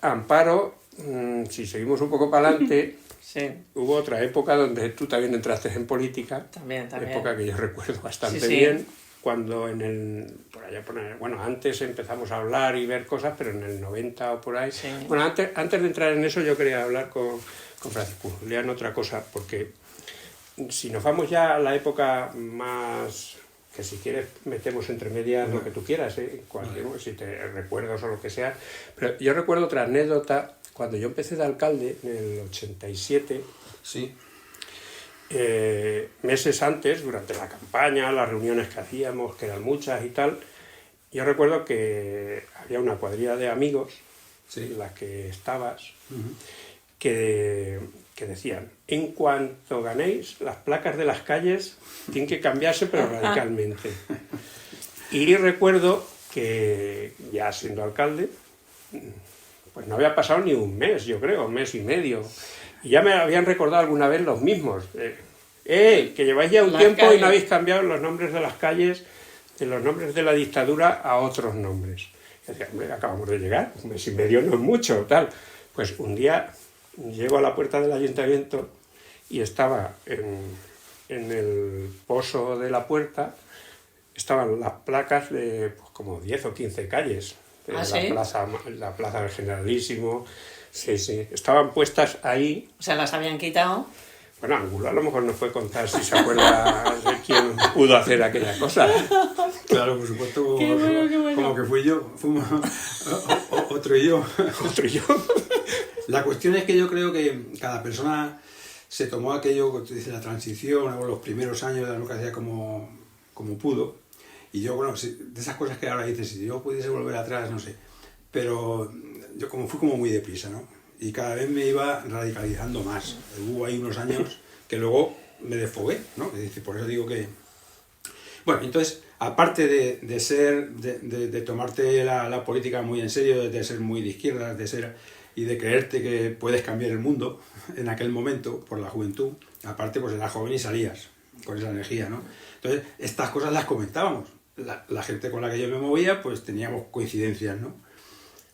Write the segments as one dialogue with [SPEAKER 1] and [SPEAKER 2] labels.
[SPEAKER 1] Amparo, si seguimos un poco para adelante,
[SPEAKER 2] Sí,
[SPEAKER 1] hubo otra época donde tú también entraste en política,
[SPEAKER 2] también.
[SPEAKER 1] época que yo recuerdo bastante
[SPEAKER 2] Sí, sí.
[SPEAKER 1] bien, cuando bueno, antes empezamos a hablar y ver cosas, pero en el 90 o por ahí.
[SPEAKER 2] Sí.
[SPEAKER 1] Bueno, antes de entrar en eso yo quería hablar con Francisco Julián otra cosa, porque si nos vamos ya a la época más, que si quieres metemos entre medias lo que tú quieras, si te recuerdos o lo que sea, pero yo recuerdo otra anécdota, cuando yo empecé de alcalde en el 87,
[SPEAKER 3] Sí.
[SPEAKER 1] Meses antes, durante la campaña, las reuniones que hacíamos, que eran muchas y tal, yo recuerdo que había una cuadrilla de amigos,
[SPEAKER 3] Sí.
[SPEAKER 1] en la que estabas,
[SPEAKER 3] Uh-huh.
[SPEAKER 1] que decían, en cuanto ganéis, las placas de las calles tienen que cambiarse, pero radicalmente. Y recuerdo que, ya siendo alcalde, pues no había pasado ni un mes, yo creo, un mes y medio, y ya me habían recordado alguna vez los mismos. Que lleváis ya un tiempo y no habéis cambiado los nombres de las calles, de los nombres de la dictadura a otros nombres. Y decía, hombre, acabamos de llegar, un mes y medio no es mucho, tal. Pues un día llego a la puerta del ayuntamiento y estaba en el poso de la puerta, estaban las placas de pues, como 10 o 15 calles.
[SPEAKER 2] ¿Sí?
[SPEAKER 1] La plaza del Generalísimo, sí, estaban puestas ahí.
[SPEAKER 2] O sea, las habían quitado.
[SPEAKER 1] Bueno, Angulo a lo mejor nos puede contar si se acuerda de quién pudo hacer aquella cosa.
[SPEAKER 3] Claro, por supuesto,
[SPEAKER 2] Qué bueno.
[SPEAKER 3] como que fui yo, fuimos otro y yo.
[SPEAKER 1] Otro y yo.
[SPEAKER 3] La cuestión es que yo creo que cada persona se tomó aquello que tú dices, la transición o los primeros años de la democracia como pudo. Y yo, bueno, de esas cosas que ahora dices, si yo pudiese volver atrás, no sé. Pero yo fui como muy deprisa, ¿no? Y cada vez me iba radicalizando más. Hubo ahí unos años que luego me desfogué, ¿no? Es decir, por eso digo que... Bueno, entonces, aparte de tomarte la política muy en serio, de ser muy de izquierdas, y de creerte que puedes cambiar el mundo en aquel momento por la juventud, aparte pues eras joven y salías con esa energía, ¿no? Entonces, estas cosas las comentábamos. La gente con la que yo me movía, pues teníamos coincidencias, ¿no?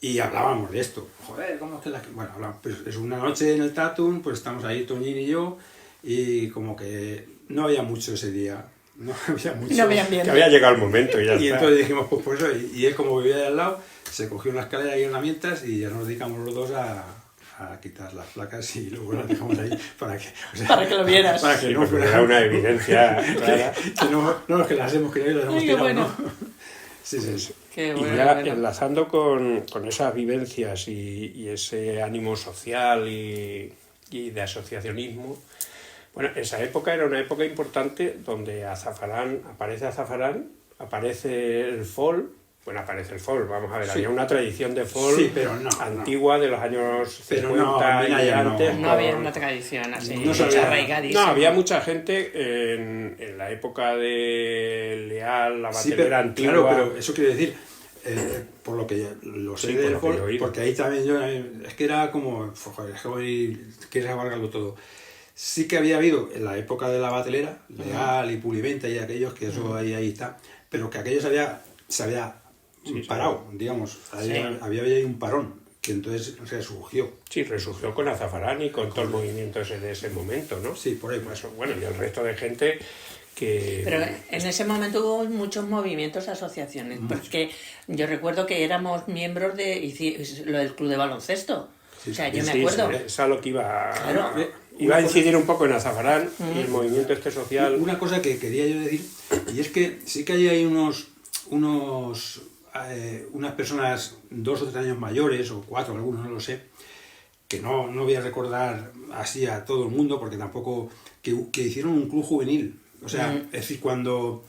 [SPEAKER 3] Y hablábamos de esto. Joder, ¿cómo es que Bueno, pues es una noche en el Tatum, pues estamos ahí Toñín y yo, y como que no había mucho ese día. No había mucho.
[SPEAKER 2] No habían bien.
[SPEAKER 1] Que había llegado el momento y ya
[SPEAKER 3] Y
[SPEAKER 1] está.
[SPEAKER 3] entonces dijimos, pues por eso, y él como vivía de al lado, se cogió una escalera y herramientas y ya nos dedicamos los dos a quitar las placas y luego las dejamos ahí para que... O sea,
[SPEAKER 2] Para que lo vieras.
[SPEAKER 3] Para que
[SPEAKER 1] Sí,
[SPEAKER 3] no
[SPEAKER 1] porque
[SPEAKER 3] fuera
[SPEAKER 1] era una evidencia clara.
[SPEAKER 3] que no, que las hemos creado y las hemos
[SPEAKER 2] Ay, qué
[SPEAKER 3] tirado,
[SPEAKER 2] bueno.
[SPEAKER 3] ¿no? Sí.
[SPEAKER 2] Qué
[SPEAKER 1] Y
[SPEAKER 2] bueno,
[SPEAKER 1] ya
[SPEAKER 2] bueno.
[SPEAKER 1] enlazando con esas vivencias y ese ánimo social y de asociacionismo, bueno, esa época era una época importante donde aparece Azafrán, aparece el folk. Bueno, aparece el folk, vamos a ver,
[SPEAKER 3] Sí.
[SPEAKER 1] había una tradición de folk
[SPEAKER 3] Sí, pero no,
[SPEAKER 1] antigua de los años
[SPEAKER 3] Pero
[SPEAKER 1] 50
[SPEAKER 3] no, mira,
[SPEAKER 1] y
[SPEAKER 3] ya
[SPEAKER 1] antes.
[SPEAKER 2] No había una tradición así,
[SPEAKER 3] No sabía.
[SPEAKER 2] arraigadísima.
[SPEAKER 1] No, había mucha gente en la época de Leal, la
[SPEAKER 3] Sí,
[SPEAKER 1] batelera
[SPEAKER 3] pero,
[SPEAKER 1] antigua.
[SPEAKER 3] claro, pero eso quiere decir, por lo que lo sé
[SPEAKER 1] Sí, por
[SPEAKER 3] del
[SPEAKER 1] lo que yo he
[SPEAKER 3] folk,
[SPEAKER 1] oído.
[SPEAKER 3] porque ahí también yo, es que era como, joder, es que hoy quieres abarcarlo todo. Sí que había habido en la época de la batelera, Leal y Pulimenta y aquellos, que eso ahí está, pero que aquello se había parado, digamos, había ahí un parón, que entonces resurgió.
[SPEAKER 1] Sí, resurgió con Azafrán y con todo el movimiento ese de ese momento, ¿no?
[SPEAKER 3] Sí, por ahí.
[SPEAKER 1] Bueno, y el resto de gente que...
[SPEAKER 2] Pero en ese momento hubo muchos movimientos, asociaciones, porque yo recuerdo que éramos miembros de lo del club de baloncesto.
[SPEAKER 3] Sí,
[SPEAKER 2] O sea,
[SPEAKER 3] sí,
[SPEAKER 2] yo me
[SPEAKER 1] Sí,
[SPEAKER 2] acuerdo.
[SPEAKER 1] es a lo que iba...
[SPEAKER 2] Claro.
[SPEAKER 1] Iba a incidir un poco en Azafrán y el movimiento este social.
[SPEAKER 3] Una cosa que quería yo decir, y es que sí que hay unas personas 2 o 3 años mayores, o 4, algunos, no lo sé, que no voy a recordar así a todo el mundo, porque tampoco, que hicieron un club juvenil. O sea, es decir, cuando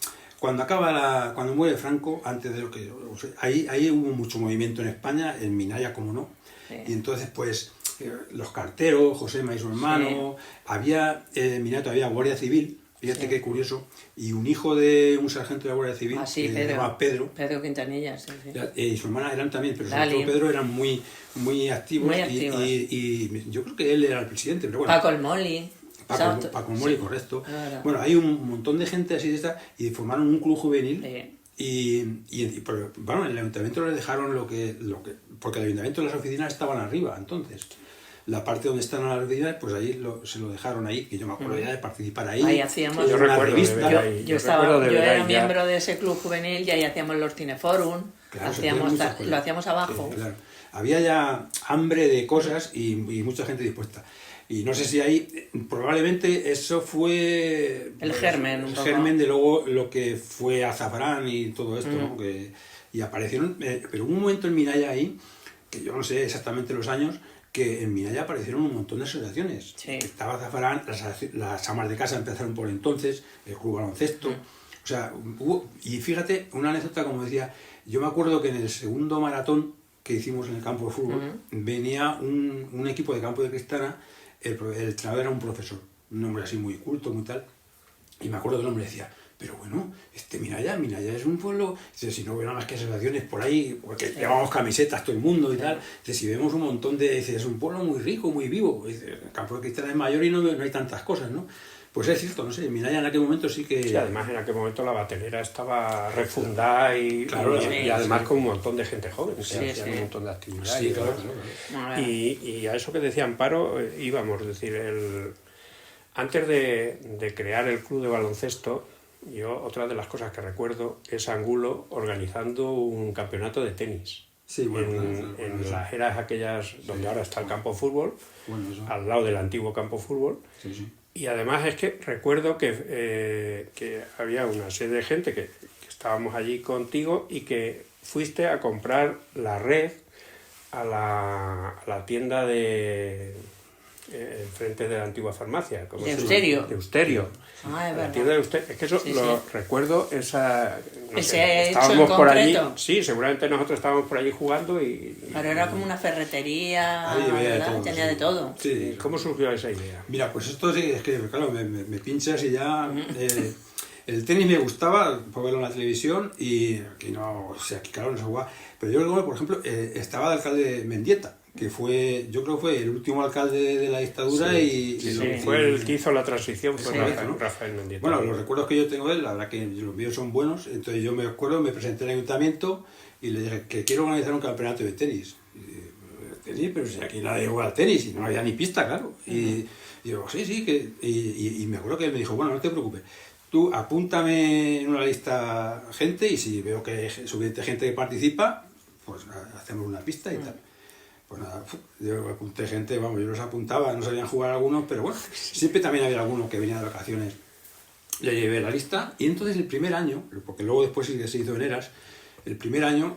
[SPEAKER 3] muere Franco, antes de lo que... O sea, ahí hubo mucho movimiento en España, en Minaya, como no.
[SPEAKER 2] Sí.
[SPEAKER 3] Y entonces, pues, los carteros, Josema y su hermano, había, en Minato había Guardia Civil, fíjate qué curioso, y un hijo de un sargento de la Guardia Civil, que se llamaba Pedro.
[SPEAKER 2] Pedro Quintanilla, sí.
[SPEAKER 3] Y su hermana eran también, pero sobre
[SPEAKER 2] Dali.
[SPEAKER 3] todo Pedro eran muy activos.
[SPEAKER 2] Muy activos.
[SPEAKER 3] Y yo creo que él era el presidente, pero bueno.
[SPEAKER 2] Paco el Moli.
[SPEAKER 3] Paco Mori,
[SPEAKER 2] Sí.
[SPEAKER 3] correcto.
[SPEAKER 2] Claro.
[SPEAKER 3] Bueno, hay un montón de gente así de esta, y formaron un club juvenil.
[SPEAKER 2] Sí.
[SPEAKER 3] Pero, bueno, en el ayuntamiento les dejaron porque el ayuntamiento y las oficinas estaban arriba, entonces la parte donde están las oficinas, pues ahí se lo dejaron ahí, que yo me acuerdo ya de participar ahí.
[SPEAKER 2] Ahí hacíamos...
[SPEAKER 1] Yo recuerdo de ver ahí,
[SPEAKER 2] yo era miembro de ese club juvenil y ahí hacíamos los cineforum,
[SPEAKER 3] claro,
[SPEAKER 2] lo hacíamos abajo.
[SPEAKER 3] Sí, claro. Había ya hambre de cosas y mucha gente dispuesta. Y no sé si ahí, probablemente eso fue...
[SPEAKER 2] El germen.
[SPEAKER 3] El germen de luego lo que fue Azafrán y todo esto, ¿no? Y aparecieron... pero hubo un momento en Minaya ahí, que yo no sé exactamente los años, que en Minaya aparecieron un montón de asociaciones.
[SPEAKER 2] Sí.
[SPEAKER 3] Estaba Azafrán, las amas de casa empezaron por entonces, el club baloncesto... O sea, y fíjate, una anécdota, como decía, yo me acuerdo que en el segundo maratón que hicimos en el campo de fútbol, venía un equipo de campo de Cristana, el entrenador era un profesor, un hombre así muy culto, muy tal, y me acuerdo que el hombre decía, pero bueno, Minaya es un pueblo, dice, si no veo nada más que asociaciones por ahí, porque llevamos camisetas todo el mundo y tal, dice, si vemos un montón de, dice, es un pueblo muy rico, muy vivo, dice, el campo de Cristana es mayor y no hay tantas cosas, ¿no? Pues es cierto, no sé, Minaya en aquel momento sí que...
[SPEAKER 1] Sí, además en aquel momento la batelera estaba refundada y además con un montón de gente joven, que hacían un montón de actividades.
[SPEAKER 3] Sí, claro.
[SPEAKER 1] Y a eso que decía Amparo íbamos, es decir, antes de crear el club de baloncesto, otra de las cosas que recuerdo es Angulo organizando un campeonato de tenis.
[SPEAKER 3] Sí, bueno,
[SPEAKER 1] en las eras aquellas donde ahora está el campo de fútbol, al lado del antiguo campo de fútbol.
[SPEAKER 3] Sí.
[SPEAKER 1] Y además es que recuerdo que había una serie de gente que estábamos allí contigo y que fuiste a comprar la red a la tienda enfrente de la antigua farmacia.
[SPEAKER 2] ¿De Eusterio?
[SPEAKER 1] De Eusterio.
[SPEAKER 2] Ah, es
[SPEAKER 1] la
[SPEAKER 2] verdad.
[SPEAKER 1] tienda de Eusterio. Es que eso recuerdo,
[SPEAKER 2] Ese hecho
[SPEAKER 1] estábamos
[SPEAKER 2] en
[SPEAKER 1] por allí.
[SPEAKER 2] concreto.
[SPEAKER 1] Sí, seguramente nosotros estábamos por allí jugando
[SPEAKER 2] Pero era como una ferretería,
[SPEAKER 3] ¿verdad?
[SPEAKER 2] Tenía de todo.
[SPEAKER 3] Sí.
[SPEAKER 1] ¿Cómo surgió esa idea?
[SPEAKER 3] Mira, pues esto sí, es que, claro, me pinchas y ya... el tenis me gustaba por verlo en la televisión y aquí no, o sea, aquí claro no se jugaba. Pero yo recuerdo, por ejemplo, estaba el alcalde Mendieta, que fue, yo creo que fue el último alcalde de la dictadura
[SPEAKER 1] fue el que hizo la transición, fue
[SPEAKER 3] ¿no?
[SPEAKER 1] Rafael Mendieta.
[SPEAKER 3] Bueno, los recuerdos que yo tengo de él, la verdad que los míos son buenos, entonces yo me acuerdo, me presenté al ayuntamiento y le dije que quiero organizar un campeonato de tenis. Tenis, pero si aquí nadie juega al tenis y no había ni pista, claro. Y yo, sí, y me acuerdo que él me dijo, bueno, no te preocupes, tú apúntame en una lista gente y si veo que hay suficiente gente que participa, pues hacemos una pista y tal. Pues nada, yo apunté gente, vamos, yo los apuntaba, no sabían jugar algunos, pero bueno, siempre también había alguno que venía de vacaciones. Le llevé la lista y entonces el primer año, porque luego después sí que se hizo en Eras, el primer año,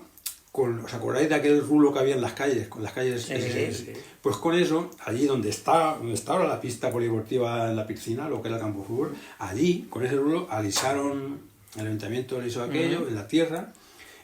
[SPEAKER 3] ¿os acordáis de aquel rulo que había en las calles? Con las calles,
[SPEAKER 1] sí.
[SPEAKER 3] Pues con eso, allí donde está ahora la pista polideportiva en la piscina, lo que era el campo de fútbol, allí, con ese rulo, alisaron, el ayuntamiento alisó aquello en la tierra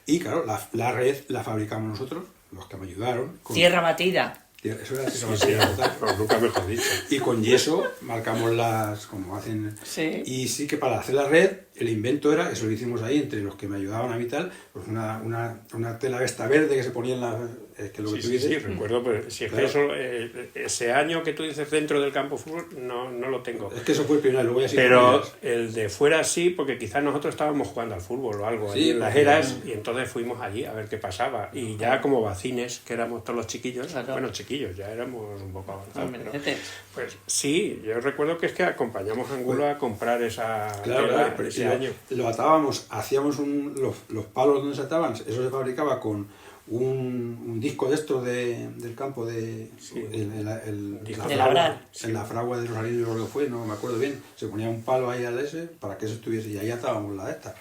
[SPEAKER 3] y claro, la red la fabricamos nosotros, los que me ayudaron.
[SPEAKER 2] Tierra batida.
[SPEAKER 3] Eso era tierra batida.
[SPEAKER 1] Pero nunca mejor dicho.
[SPEAKER 3] Y con yeso marcamos las, como hacen...
[SPEAKER 2] Sí.
[SPEAKER 3] Y sí que para hacer la red, el invento era, eso lo hicimos ahí, entre los que me ayudaban a mí tal, pues una tela esta verde que se ponía en la... que lo que tú dices.
[SPEAKER 1] Sí, recuerdo, pero si es
[SPEAKER 3] Claro.
[SPEAKER 1] que eso, ese año que tú dices dentro del campo de fútbol, no lo tengo.
[SPEAKER 3] Es que eso fue el primer, luego ya sí.
[SPEAKER 1] Pero el de fuera sí, porque quizás nosotros estábamos jugando al fútbol o algo,
[SPEAKER 3] Sí,
[SPEAKER 1] allí en las
[SPEAKER 3] porque
[SPEAKER 1] eras, y entonces fuimos allí a ver qué pasaba. Y ya como vacines, que éramos todos los chiquillos,
[SPEAKER 2] Claro.
[SPEAKER 1] bueno, chiquillos, ya éramos un poco avanzados.
[SPEAKER 2] Hombre,
[SPEAKER 1] Pero, pues sí, yo recuerdo que es que acompañamos a Angulo a comprar esa
[SPEAKER 3] Claro,
[SPEAKER 1] tela
[SPEAKER 3] pero
[SPEAKER 1] ese año.
[SPEAKER 3] lo atábamos, hacíamos los palos donde se ataban, eso se fabricaba con un disco de estos del campo de
[SPEAKER 2] De labrar.
[SPEAKER 3] en la fragua de Rosalino, lo que fue, no me acuerdo bien, se ponía un palo ahí al ese para que eso estuviese y ahí atábamos la de esta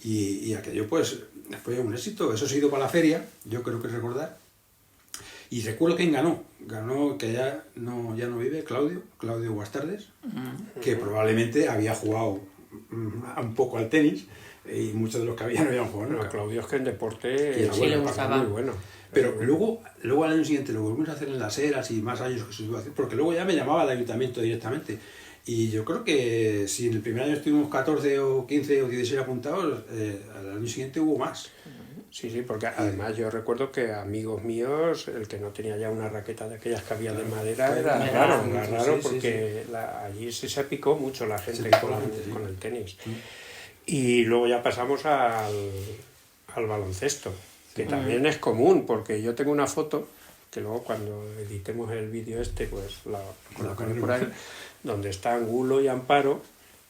[SPEAKER 3] y aquello pues fue un éxito, eso se ha ido para la feria, yo creo que recordar, y recuerdo quién ganó que ya no vive, Claudio Guastardes, que probablemente había jugado un poco al tenis y muchos de los que había no habían jugado nunca.
[SPEAKER 1] Bueno, Claudio es que en deporte
[SPEAKER 2] Sí, le gustaba.
[SPEAKER 1] muy bueno.
[SPEAKER 3] Pero luego al año siguiente lo volvimos a hacer en las eras y más años que se iba a hacer, porque luego ya me llamaba al ayuntamiento directamente. Y yo creo que si en el primer año estuvimos 14 o 15 o 16 apuntados, al año siguiente hubo más.
[SPEAKER 1] Sí, porque además yo recuerdo que amigos míos, el que no tenía ya una raqueta de aquellas que había de madera, era raro
[SPEAKER 3] sí,
[SPEAKER 1] porque allí sí se picó mucho la gente con el tenis. Y luego ya pasamos al baloncesto, que también es común, porque yo tengo una foto, que luego cuando editemos el vídeo este, pues la colocaré por ahí, donde está Angulo y Amparo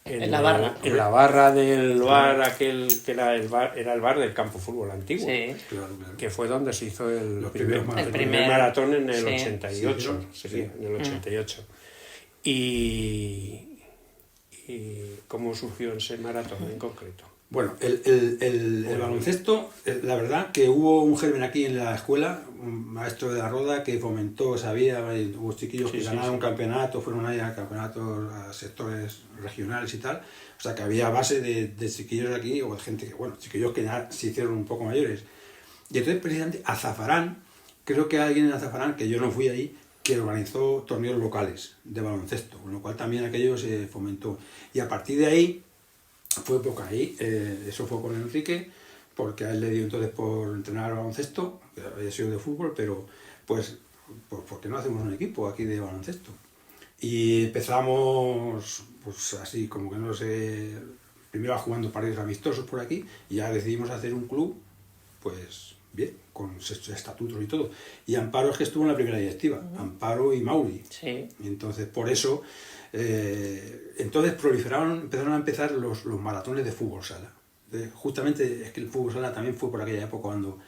[SPEAKER 2] en la barra.
[SPEAKER 1] En la barra del bar, aquel que era el bar del campo fútbol antiguo,
[SPEAKER 2] Sí.
[SPEAKER 3] Claro.
[SPEAKER 1] que fue donde se hizo el primer
[SPEAKER 2] primer
[SPEAKER 1] maratón en el
[SPEAKER 2] sí.
[SPEAKER 1] 88, sería, en el 88. Y ¿cómo surgió ese maratón en concreto?
[SPEAKER 3] Bueno, el baloncesto, la verdad que hubo un germen aquí en la escuela, un maestro de la Roda que fomentó, hubo chiquillos que ganaron un campeonato, fueron ahí a campeonatos a sectores regionales y tal, o sea que había base de chiquillos de aquí, o de gente que, bueno, chiquillos que ya se hicieron un poco mayores. Y entonces precisamente Azafarán, creo que alguien en Azafarán, que yo no fui ahí, que organizó torneos locales de baloncesto, con lo cual también aquello se fomentó. Y a partir de ahí, fue poco ahí, eso fue con Enrique, porque a él le dio entonces por entrenar baloncesto, que había sido de fútbol, pero pues ¿por qué no hacemos un equipo aquí de baloncesto? Y empezamos, pues así, como que no sé, primero jugando partidos amistosos por aquí, y ya decidimos hacer un club, pues bien, con estatutos y todo. Y Amparo es que estuvo en la primera directiva, Amparo y Mauri.
[SPEAKER 2] Sí.
[SPEAKER 3] Y entonces, por eso, entonces empezaron a empezar los maratones de fútbol sala. Justamente es que el fútbol sala también fue por aquella época cuando...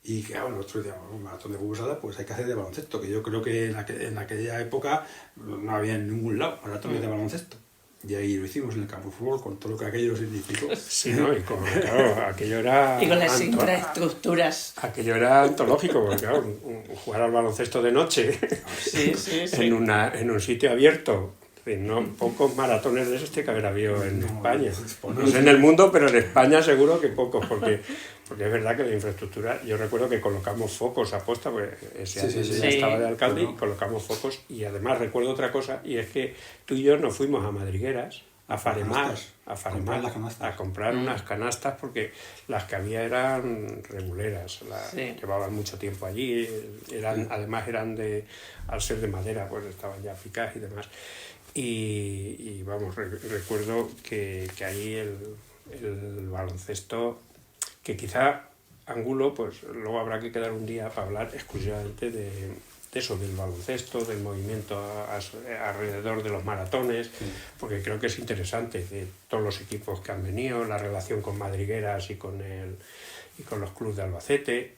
[SPEAKER 3] Y claro, nosotros decíamos, un maratón de fútbol sala, pues hay que hacer de baloncesto, que yo creo que en aquella época no había en ningún lado maratones de baloncesto. Y ahí lo hicimos en el campo de fútbol con todo lo que aquello significó.
[SPEAKER 1] Sí, ¿no? Y claro, aquello era...
[SPEAKER 2] Y con las infraestructuras.
[SPEAKER 1] Aquello era antológico, porque claro, jugar al baloncesto de noche
[SPEAKER 2] Sí.
[SPEAKER 1] en un sitio abierto. No, pocos maratones de esos tiene que haber habido en España. No sé en el mundo, pero en España seguro que pocos, porque es verdad que la infraestructura, yo recuerdo que colocamos focos a posta, pues ese año ya estaba de alcalde y colocamos focos, y además recuerdo otra cosa, y es que tú y yo nos fuimos a Madrigueras, a Faremar, a comprar unas canastas, porque las que había eran reguleras, llevaban mucho tiempo allí, además eran al ser de madera, pues estaban ya picadas y demás. Y vamos, recuerdo que ahí el baloncesto, que quizá Angulo, pues luego habrá que quedar un día para hablar exclusivamente de eso, del baloncesto, del movimiento alrededor de los maratones, porque creo que es interesante de todos los equipos que han venido, la relación con Madrigueras y con los clubes de Albacete.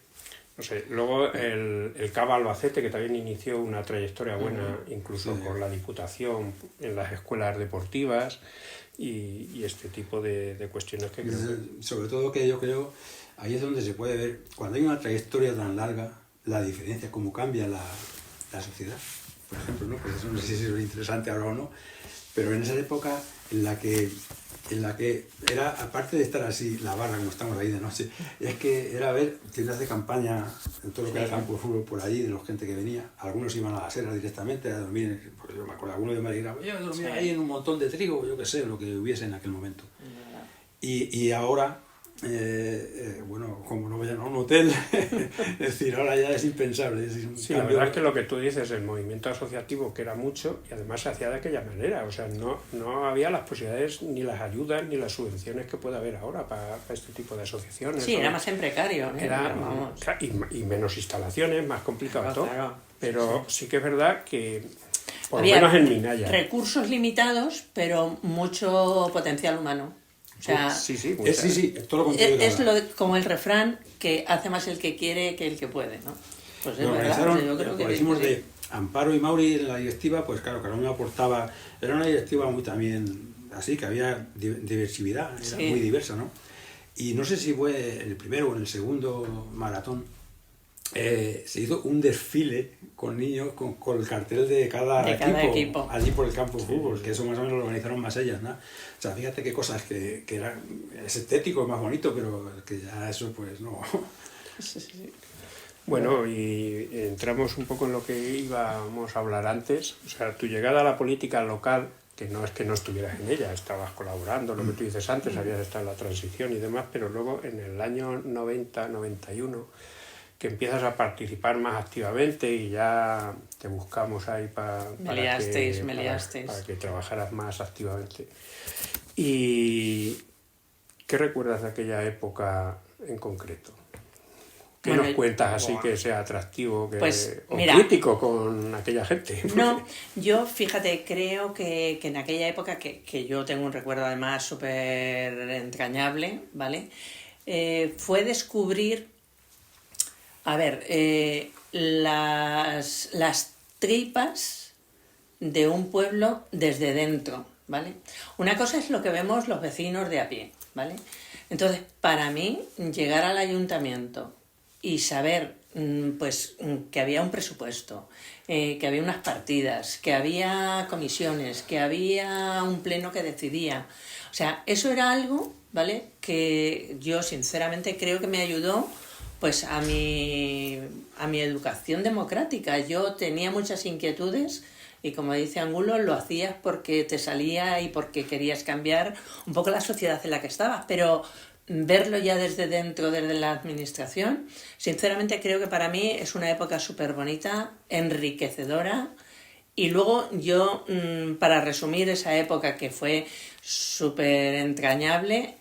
[SPEAKER 1] No sé, luego el Cava Albacete, que también inició una trayectoria buena, incluso por la Diputación en las escuelas deportivas y este tipo de cuestiones que creo que...
[SPEAKER 3] Sobre todo que yo creo, ahí es donde se puede ver, cuando hay una trayectoria tan larga, la diferencia, cómo cambia la sociedad, por ejemplo, ¿no? Pues eso no sé si es interesante ahora o no, pero en esa época en la que era, aparte de estar así, la barra como estamos ahí de noche, es que era ver tiendas de campaña en todo lo que era el campo de fútbol por allí, de la gente que venía. Algunos iban a la serra directamente a dormir, porque yo me acuerdo, algunos de Madrid, yo dormía ahí en un montón de trigo, yo qué sé, lo que hubiese en aquel momento. Y ahora, bueno, como no vayan a un hotel, es decir, ahora ya es impensable.
[SPEAKER 1] Sí, la verdad es que lo que tú dices, el movimiento asociativo, que era mucho, y además se hacía de aquella manera, o sea, no había las posibilidades, ni las ayudas, ni las subvenciones que puede haber ahora para este tipo de asociaciones.
[SPEAKER 2] Sí, era más en precario.
[SPEAKER 1] Y menos instalaciones, más complicado todo.
[SPEAKER 2] Claro.
[SPEAKER 1] Pero sí que es verdad que, por lo
[SPEAKER 2] Había
[SPEAKER 1] menos en Minaya...
[SPEAKER 2] recursos limitados, pero mucho potencial humano. O sea,
[SPEAKER 1] sí,
[SPEAKER 3] todo lo contrario.
[SPEAKER 2] es como el refrán, que hace más el que quiere que el que puede, ¿no? Pues es
[SPEAKER 3] lo
[SPEAKER 2] verdad,
[SPEAKER 3] organizaron,
[SPEAKER 2] yo creo que
[SPEAKER 3] lo hicimos de Amparo y Mauri en la directiva, pues claro, cada uno aportaba, era una directiva muy también así, que había diversidad, era muy diversa, ¿no? Y no sé si fue en el primero o en el segundo maratón, se hizo un desfile con niños con el cartel de cada equipo allí por el campo de fútbol, que eso más o menos lo organizaron más ellas, ¿no? O sea, fíjate qué cosas que eran, es estético, es más bonito, pero que ya eso pues no...
[SPEAKER 1] Bueno, y entramos un poco en lo que íbamos a hablar antes, o sea, tu llegada a la política local, que no es que no estuvieras en ella, estabas colaborando, lo que tú dices antes, habías estado en la transición y demás, pero luego en el año 90-91, que empiezas a participar más activamente y ya te buscamos ahí para que trabajaras más activamente. Y ¿qué recuerdas de aquella época en concreto? ¿Qué
[SPEAKER 2] Bueno,
[SPEAKER 1] nos cuentas así
[SPEAKER 3] buah.
[SPEAKER 1] que sea atractivo
[SPEAKER 2] Pues,
[SPEAKER 1] o
[SPEAKER 2] mira,
[SPEAKER 1] crítico con aquella gente?
[SPEAKER 2] no, yo fíjate, creo que en aquella época, que yo tengo un recuerdo además súper entrañable, ¿vale? Fue descubrir, a ver, las tripas de un pueblo desde dentro, ¿vale? Una cosa es lo que vemos los vecinos de a pie, ¿vale? Entonces, para mí, llegar al ayuntamiento y saber pues que había un presupuesto, que había unas partidas, que había comisiones, que había un pleno que decidía. O sea, eso era algo, ¿vale?, que yo sinceramente creo que me ayudó pues a mi educación democrática. Yo tenía muchas inquietudes y, como dice Angulo, lo hacías porque te salía y porque querías cambiar un poco la sociedad en la que estabas, pero verlo ya desde dentro, desde la administración, sinceramente creo que para mí es una época súper bonita, enriquecedora. Y luego yo, para resumir esa época que fue súper entrañable,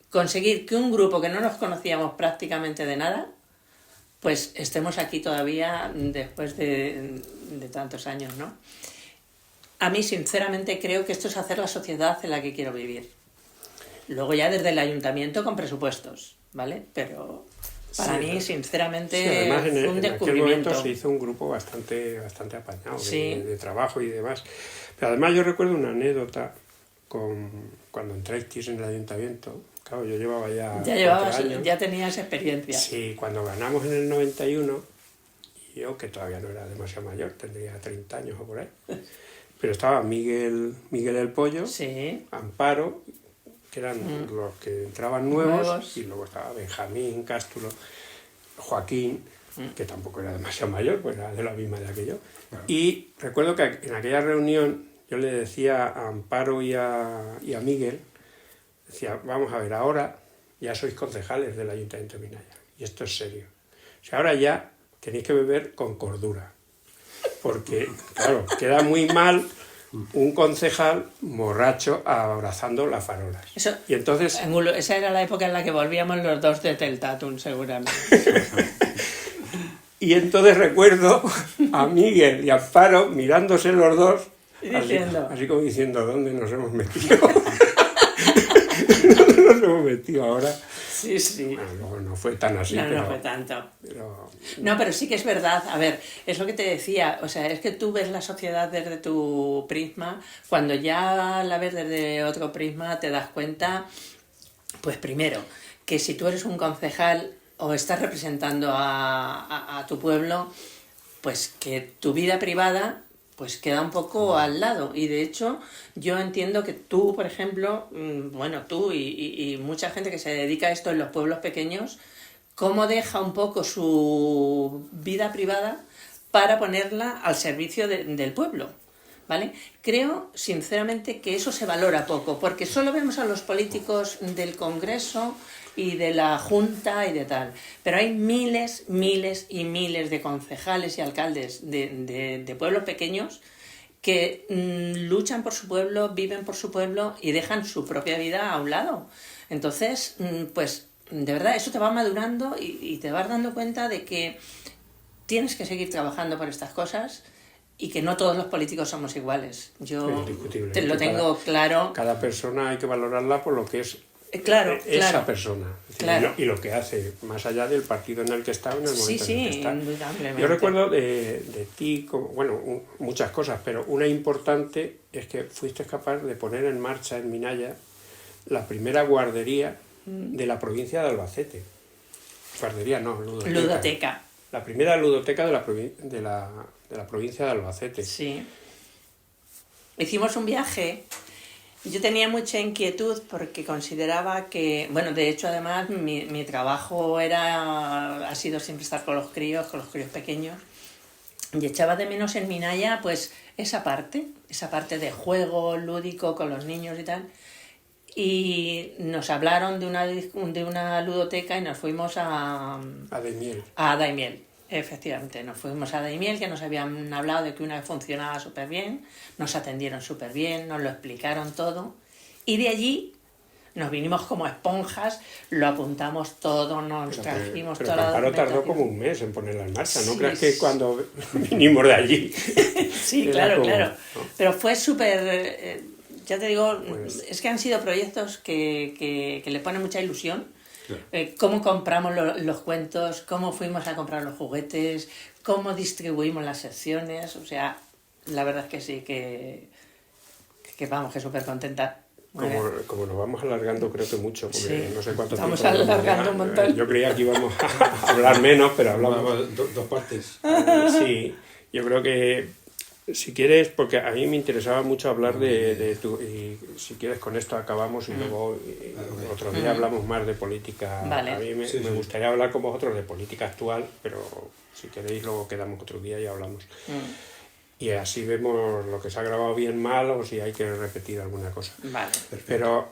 [SPEAKER 2] conseguir que un grupo que no nos conocíamos prácticamente de nada, pues estemos aquí todavía después de tantos años, ¿no? A mí, sinceramente, creo que esto es hacer la sociedad en la que quiero vivir. Luego ya desde el ayuntamiento con presupuestos, ¿vale? Pero para mí, sinceramente,
[SPEAKER 1] Sí, además
[SPEAKER 2] fue un
[SPEAKER 1] en aquel
[SPEAKER 2] descubrimiento.
[SPEAKER 1] momento se hizo un grupo bastante apañado
[SPEAKER 2] Sí.
[SPEAKER 1] de trabajo y demás. Pero además yo recuerdo una anécdota cuando entráis en el ayuntamiento. Claro, yo llevaba ya 4 años.
[SPEAKER 2] Ya tenías experiencia.
[SPEAKER 1] Sí, cuando ganamos en el 91, y yo, que todavía no era demasiado mayor, tendría 30 años o por ahí, pero estaba Miguel el Pollo,
[SPEAKER 2] Sí.
[SPEAKER 1] Amparo, que eran los que entraban nuevos,
[SPEAKER 2] Nuevos.
[SPEAKER 1] y luego estaba Benjamín, Cástulo, Joaquín, que tampoco era demasiado mayor, pues era de la misma de aquello.
[SPEAKER 3] Claro.
[SPEAKER 1] Y recuerdo que en aquella reunión yo le decía a Amparo y a Miguel, decía, vamos a ver, ahora ya sois concejales del Ayuntamiento de Minaya, y esto es serio. O sea, ahora ya tenéis que beber con cordura, porque, claro, queda muy mal un concejal borracho abrazando las farolas.
[SPEAKER 2] Eso,
[SPEAKER 1] Y entonces,
[SPEAKER 2] Angulo, esa era la época en la que volvíamos los dos de Teltatum, seguramente.
[SPEAKER 1] recuerdo a Miguel y a Amparo mirándose los dos,
[SPEAKER 2] Y
[SPEAKER 1] así,
[SPEAKER 2] diciendo,
[SPEAKER 1] así como diciendo, ¿dónde nos hemos metido? ¿Dónde nos hemos metido ahora?
[SPEAKER 2] sí, sí.
[SPEAKER 1] Bueno, luego no fue tan así,
[SPEAKER 2] No,
[SPEAKER 1] pero,
[SPEAKER 2] no fue tanto.
[SPEAKER 1] pero
[SPEAKER 2] No, pero sí que es verdad. A ver, es lo que te decía. O sea, es que tú ves la sociedad desde tu prisma. Cuando ya la ves desde otro prisma, te das cuenta, pues primero, que si tú eres un concejal o estás representando a tu pueblo, pues que tu vida privada pues queda un poco al lado. Y de hecho, yo entiendo que tú, por ejemplo, bueno, tú y mucha gente que se dedica a esto en los pueblos pequeños, cómo deja un poco su vida privada para ponerla al servicio del pueblo, ¿vale? Creo, sinceramente, que eso se valora poco, porque solo vemos a los políticos del Congreso y de la Junta y de tal, pero hay miles y miles de concejales y alcaldes de pueblos pequeños que luchan por su pueblo, viven por su pueblo y dejan su propia vida a un lado. Entonces, pues de verdad, eso te va madurando y te vas dando cuenta de que tienes que seguir trabajando por estas cosas y que no todos los políticos somos iguales. Yo
[SPEAKER 1] indiscutiblemente,
[SPEAKER 2] te lo tengo claro.
[SPEAKER 1] cada persona hay que valorarla por lo que es
[SPEAKER 2] Claro,
[SPEAKER 1] esa
[SPEAKER 2] claro.
[SPEAKER 1] persona. Es decir,
[SPEAKER 2] Claro.
[SPEAKER 1] y lo que hace, más allá del partido en el que está o en el momento en el que está.
[SPEAKER 2] Indudablemente.
[SPEAKER 1] Yo recuerdo de ti, bueno, muchas cosas, pero una importante es que fuiste capaz de poner en marcha en Minaya la primera guardería de la provincia de Albacete. Guardería no, ludoteca.
[SPEAKER 2] Ludoteca.
[SPEAKER 1] La primera ludoteca de la provincia de Albacete.
[SPEAKER 2] Sí. Hicimos un viaje. Yo tenía mucha inquietud porque consideraba que, bueno, de hecho además mi trabajo ha sido siempre estar con los críos pequeños, y echaba de menos en Minaya pues esa parte de juego lúdico con los niños y tal. Y nos hablaron de una ludoteca y nos fuimos a
[SPEAKER 1] Daimiel.
[SPEAKER 2] A Daimiel, efectivamente. Nos fuimos a Daimiel, que nos habían hablado de que una funcionaba súper bien, nos atendieron súper bien, nos lo explicaron todo. Y de allí Nos vinimos como esponjas, lo apuntamos todo, nos trajimos
[SPEAKER 1] pero
[SPEAKER 2] toda la
[SPEAKER 1] Camparo tardó
[SPEAKER 2] documentación.
[SPEAKER 1] como un mes en ponerla en marcha, ¿no
[SPEAKER 2] Sí,
[SPEAKER 1] creas que cuando vinimos de allí?
[SPEAKER 2] Sí,
[SPEAKER 1] era
[SPEAKER 2] claro,
[SPEAKER 1] como,
[SPEAKER 2] claro.
[SPEAKER 1] ¿no?
[SPEAKER 2] Pero fue súper, ya te digo,
[SPEAKER 1] Pues-
[SPEAKER 2] es que han sido proyectos que le ponen mucha ilusión.
[SPEAKER 3] Claro.
[SPEAKER 2] Cómo compramos los cuentos, cómo fuimos a comprar los juguetes, cómo distribuimos las secciones, o sea, la verdad es que sí, que vamos, que súper contenta. Muy bien.
[SPEAKER 1] Como nos vamos alargando, creo que mucho, porque
[SPEAKER 2] Sí,
[SPEAKER 1] no sé cuánto
[SPEAKER 2] estamos
[SPEAKER 1] tiempo.
[SPEAKER 2] alargando un montón.
[SPEAKER 1] Yo creía que íbamos a hablar menos, pero hablamos.
[SPEAKER 3] Vamos, dos partes.
[SPEAKER 1] Sí, yo creo que si quieres, porque a mí me interesaba mucho hablar de tu. Y si quieres, con esto acabamos y luego otro día hablamos más de política.
[SPEAKER 2] Vale.
[SPEAKER 1] A mí me
[SPEAKER 3] Sí.
[SPEAKER 1] gustaría hablar con vosotros de política actual, pero si queréis, luego quedamos otro día y hablamos. Y así vemos lo que se ha grabado bien, mal, o si hay que repetir alguna cosa.
[SPEAKER 2] Vale.
[SPEAKER 1] Pero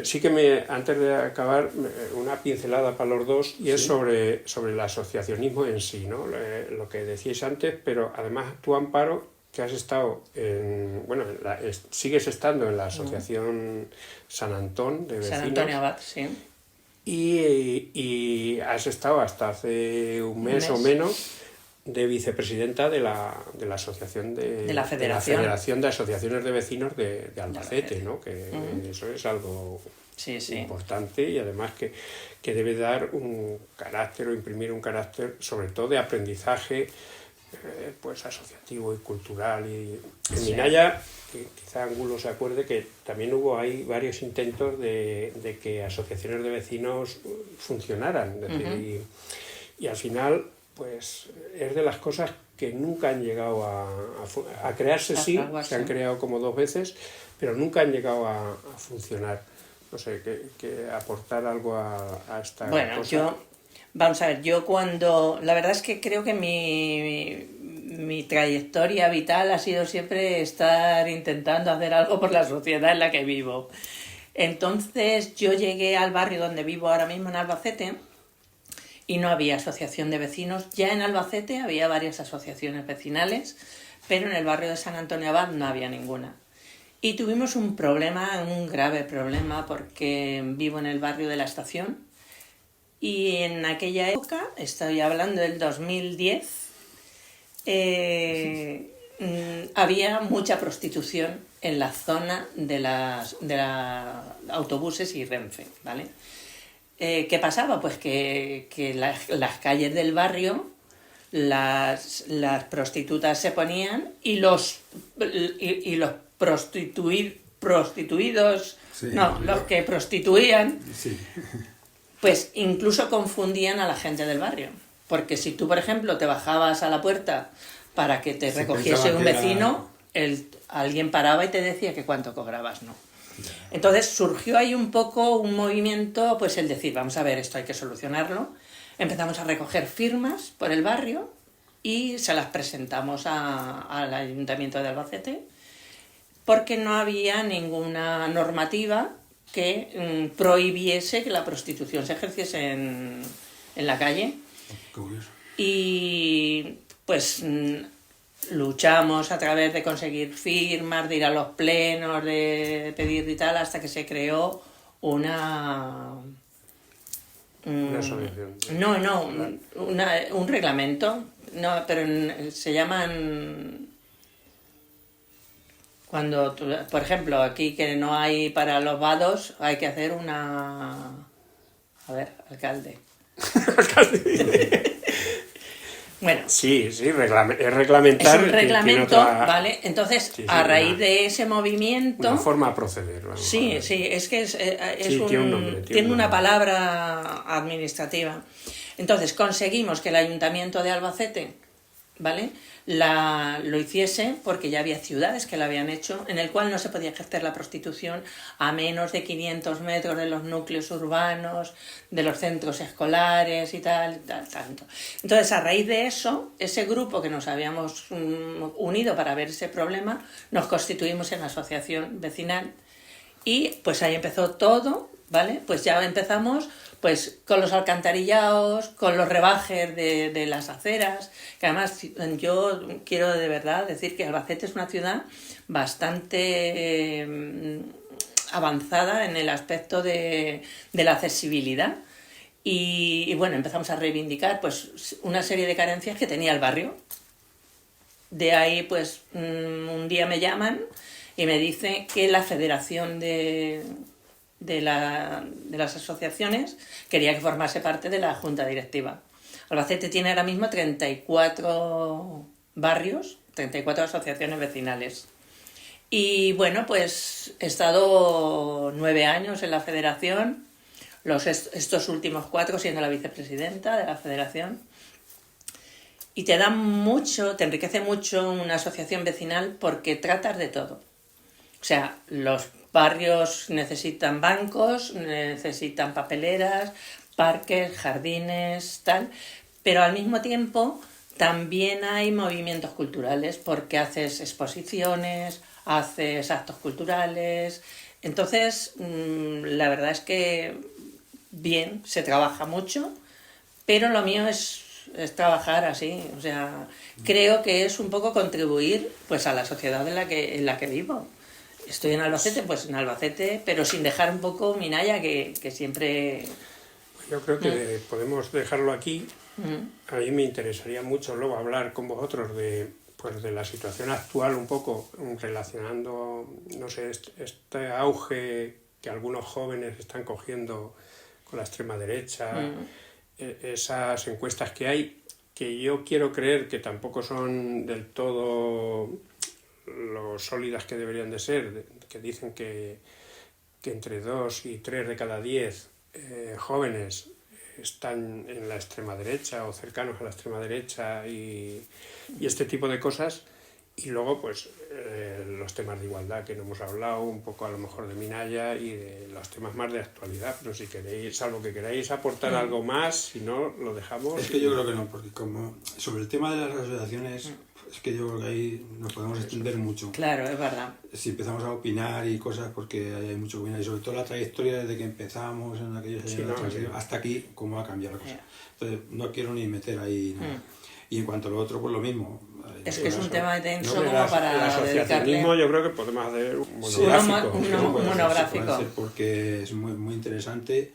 [SPEAKER 1] sí que antes de acabar, una pincelada para los dos, y es
[SPEAKER 3] Sí.
[SPEAKER 1] sobre el asociacionismo en sí, ¿no? Lo que decíais antes, pero además tú, Amparo, que has estado sigues estando en la Asociación San Antón de Vecinos.
[SPEAKER 2] San Antonio Abad, sí.
[SPEAKER 1] Y has estado hasta hace un mes o menos de vicepresidenta de la Asociación
[SPEAKER 2] De la Federación.
[SPEAKER 1] Federación de Asociaciones de Vecinos de Albacete,
[SPEAKER 2] Albacete.
[SPEAKER 1] ¿no? Que eso es algo
[SPEAKER 2] Sí, sí.
[SPEAKER 1] importante y además que debe dar un carácter o imprimir un carácter sobre todo de aprendizaje pues asociativo y cultural. Y en
[SPEAKER 2] Sí.
[SPEAKER 1] Minaya, que quizá Angulo se acuerde que también hubo ahí varios intentos de que asociaciones de vecinos funcionaran, es decir, y al final pues es de las cosas que nunca han llegado a crearse, sí, se han creado como 2 veces, pero nunca han llegado a funcionar. No sé, que aportar algo a esta
[SPEAKER 2] Bueno,
[SPEAKER 1] cosa.
[SPEAKER 2] vamos a ver, la verdad es que creo que mi trayectoria vital ha sido siempre estar intentando hacer algo por la sociedad en la que vivo. Entonces yo llegué al barrio donde vivo ahora mismo, en Albacete, y no había asociación de vecinos. Ya en Albacete había varias asociaciones vecinales, pero en el barrio de San Antonio Abad no había ninguna. Y tuvimos un grave problema, porque vivo en el barrio de la Estación, y en aquella época, estoy hablando del 2010, había mucha prostitución en la zona de los autobuses y Renfe, ¿vale? ¿Qué pasaba? Pues que las calles del barrio, las prostitutas se ponían y los prostituidos,
[SPEAKER 3] Sí.
[SPEAKER 2] no, los que prostituían,
[SPEAKER 3] Sí.
[SPEAKER 2] pues incluso confundían a la gente del barrio. Porque si tú, por ejemplo, te bajabas a la puerta para que te
[SPEAKER 3] Se
[SPEAKER 2] recogiese
[SPEAKER 3] pensaba
[SPEAKER 2] un
[SPEAKER 3] que
[SPEAKER 2] vecino, alguien paraba y te decía que cuánto cobrabas, ¿no? Entonces surgió ahí un poco un movimiento, pues el decir, vamos a ver, esto hay que solucionarlo. Empezamos a recoger firmas por el barrio y se las presentamos al Ayuntamiento de Albacete, porque no había ninguna normativa que prohibiese que la prostitución se ejerciese en la calle.
[SPEAKER 3] Qué curioso.
[SPEAKER 2] Y pues luchamos a través de conseguir firmas, de ir a los plenos, de pedir y tal, hasta que se creó una
[SPEAKER 1] asociación.
[SPEAKER 2] un reglamento, no, pero se llaman, cuando, por ejemplo, aquí que no hay para los vados, hay que hacer alcalde. Bueno,
[SPEAKER 1] Sí, es reglamentar.
[SPEAKER 2] es un reglamento, ¿vale? Entonces,
[SPEAKER 1] Sí,
[SPEAKER 2] a raíz de ese movimiento...
[SPEAKER 1] Una forma de proceder. Vamos a
[SPEAKER 2] Sí,
[SPEAKER 1] ver.
[SPEAKER 2] sí, es que
[SPEAKER 1] Sí, tiene un nombre,
[SPEAKER 2] tiene
[SPEAKER 1] un
[SPEAKER 2] una
[SPEAKER 1] nombre.
[SPEAKER 2] palabra administrativa. Entonces, conseguimos que el Ayuntamiento de Albacete, ¿vale?, lo hiciese, porque ya había ciudades que lo habían hecho, en el cual no se podía ejercer la prostitución a menos de 500 metros de los núcleos urbanos, de los centros escolares y tal, tanto. Entonces, a raíz de eso, ese grupo que nos habíamos unido para ver ese problema, nos constituimos en la asociación vecinal y pues ahí empezó todo, ¿vale? Pues ya empezamos pues con los alcantarillados, con los rebajes de las aceras, que además yo quiero de verdad decir que Albacete es una ciudad bastante avanzada en el aspecto de la accesibilidad. Y bueno, empezamos a reivindicar pues una serie de carencias que tenía el barrio. De ahí, pues, un día me llaman y me dicen que la Federación de las Asociaciones quería que formase parte de la Junta Directiva. Albacete tiene ahora mismo 34 barrios, 34 asociaciones vecinales. Y bueno, pues he estado 9 años en la Federación, estos últimos 4 siendo la vicepresidenta de la Federación. Y te enriquece mucho una asociación vecinal porque tratas de todo. O sea, los barrios necesitan bancos, necesitan papeleras, parques, jardines, tal, pero al mismo tiempo también hay movimientos culturales porque haces exposiciones, haces actos culturales. Entonces, la verdad es que bien, se trabaja mucho, pero lo mío es trabajar así, o sea, creo que es un poco contribuir pues a la sociedad en la que vivo. Estoy en Albacete, pues en Albacete, pero sin dejar un poco Minaya, que siempre...
[SPEAKER 1] Yo creo que podemos dejarlo aquí. A mí me interesaría mucho luego hablar con vosotros de la situación actual, un poco relacionando, no sé, este auge que algunos jóvenes están cogiendo con la extrema derecha, esas encuestas que hay, que yo quiero creer que tampoco son del todo lo sólidas que deberían de ser, que dicen que entre 2 y 3 de cada 10 jóvenes están en la extrema derecha o cercanos a la extrema derecha y este tipo de cosas. Y luego, pues, los temas de igualdad que no hemos hablado, un poco a lo mejor de Minaya y de los temas más de actualidad. Pero si queréis, salvo que queráis aportar algo más, si no, lo dejamos.
[SPEAKER 3] Es que yo creo que no, porque como sobre el tema de las asociaciones, es que yo creo que ahí nos podemos extender mucho.
[SPEAKER 2] Claro, es verdad.
[SPEAKER 3] Si empezamos a opinar y cosas, porque hay mucho que opinar, y sobre todo la trayectoria desde que empezamos en aquellos años hasta aquí, cómo ha cambiado la cosa. Entonces, no quiero ni meter ahí nada. Y en cuanto a lo otro, pues lo mismo.
[SPEAKER 2] Es que es un tema denso como
[SPEAKER 1] el
[SPEAKER 2] para
[SPEAKER 1] asociacionismo
[SPEAKER 2] dedicarle...
[SPEAKER 1] yo creo que podemos hacer un
[SPEAKER 2] un monográfico.
[SPEAKER 3] Porque es muy, muy interesante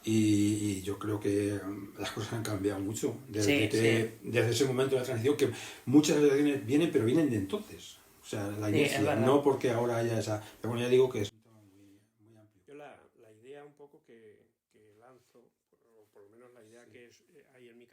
[SPEAKER 3] y yo creo que las cosas han cambiado mucho desde ese momento de la transición, que muchas asociaciones vienen, pero vienen de entonces. O sea, la inercia, no porque ahora haya esa... Pero bueno, ya digo que es un tema muy amplio.
[SPEAKER 1] Yo la idea un poco que lanzo, o por lo menos la idea que hay en mi